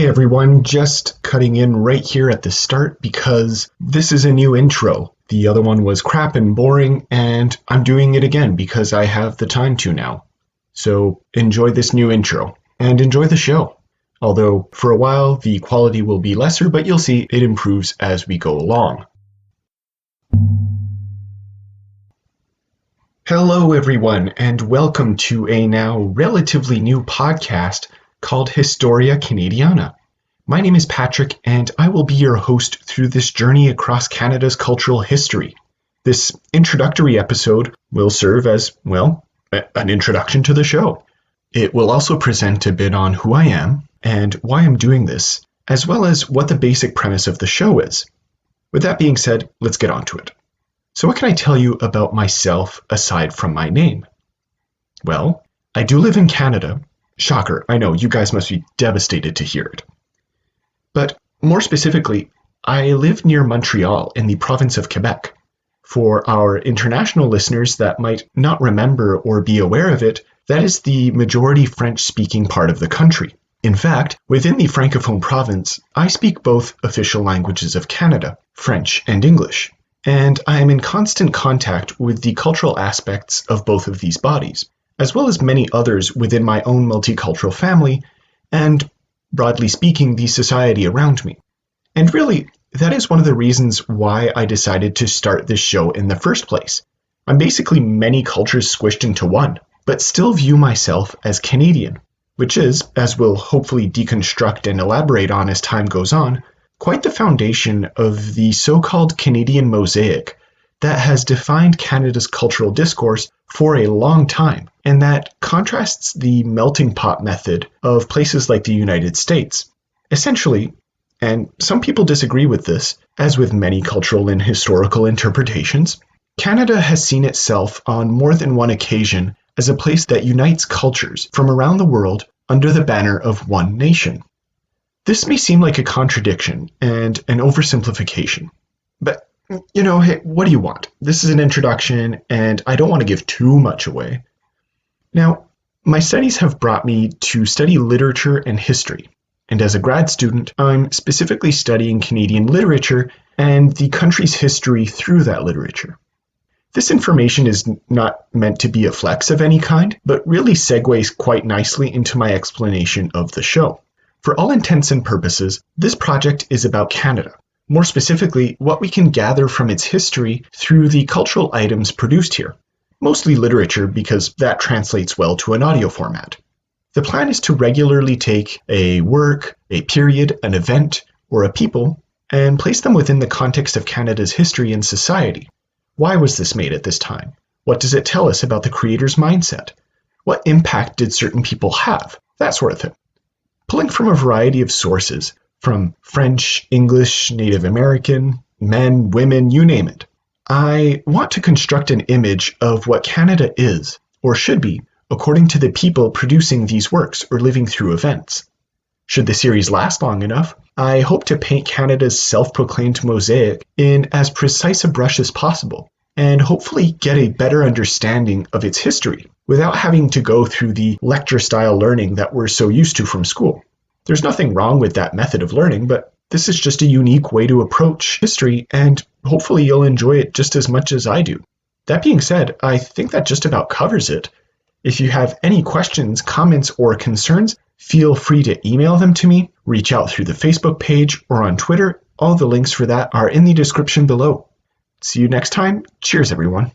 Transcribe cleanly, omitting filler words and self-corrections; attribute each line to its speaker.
Speaker 1: everyone, just cutting in right here at the start because this is a new intro. The other one was crap and boring, and I'm doing it again because I have the time to now. So enjoy this new intro, and enjoy the show. Although, for a while, the quality will be lesser, but you'll see it improves as we go along. Hello everyone, and welcome to a now relatively new podcast called Historia Canadiana. My name is Patrick, and I will be your host through this journey across Canada's cultural history. This introductory episode will serve as, an introduction to the show. It will also present a bit on who I am and why I'm doing this, as well as what the basic premise of the show is. With that being said, let's get on to it. So what can I tell you about myself aside from my name? Well, I do live in Canada. Shocker, I know, you guys must be devastated to hear it. But more specifically, I live near Montreal in the province of Quebec. For our international listeners that might not remember or be aware of it, that is the majority French-speaking part of the country. In fact, within the Francophone province, I speak both official languages of Canada, French and English. And I am in constant contact with the cultural aspects of both of these bodies, as well as many others within my own multicultural family, and, broadly speaking, the society around me. And really, that is one of the reasons why I decided to start this show in the first place. I'm basically many cultures squished into one, but still view myself as Canadian, which is, as we'll hopefully deconstruct and elaborate on as time goes on, quite the foundation of the so-called Canadian mosaic that has defined Canada's cultural discourse for a long time, and that contrasts the melting pot method of places like the United States. Essentially, and some people disagree with this, as with many cultural and historical interpretations, Canada has seen itself on more than one occasion as a place that unites cultures from around the world under the banner of one nation. This may seem like a contradiction and an oversimplification, but hey, what do you want? This is an introduction, and I don't want to give too much away. Now, my studies have brought me to study literature and history, and as a grad student, I'm specifically studying Canadian literature and the country's history through that literature. This information is not meant to be a flex of any kind, but really segues quite nicely into my explanation of the show. For all intents and purposes, this project is about Canada. More specifically, what we can gather from its history through the cultural items produced here. Mostly literature because that translates well to an audio format. The plan is to regularly take a work, a period, an event, or a people, and place them within the context of Canada's history and society. Why was this made at this time? What does it tell us about the creator's mindset? What impact did certain people have? That sort of thing. Pulling from a variety of sources, from French, English, Native American, men, women, you name it. I want to construct an image of what Canada is, or should be, according to the people producing these works or living through events. Should the series last long enough, I hope to paint Canada's self-proclaimed mosaic in as precise a brush as possible, and hopefully get a better understanding of its history, without having to go through the lecture-style learning that we're so used to from school. There's nothing wrong with that method of learning, but this is just a unique way to approach history, and hopefully you'll enjoy it just as much as I do. That being said, I think that just about covers it. If you have any questions, comments, or concerns, feel free to email them to me, reach out through the Facebook page, or on Twitter. All the links for that are in the description below. See you next time. Cheers, everyone.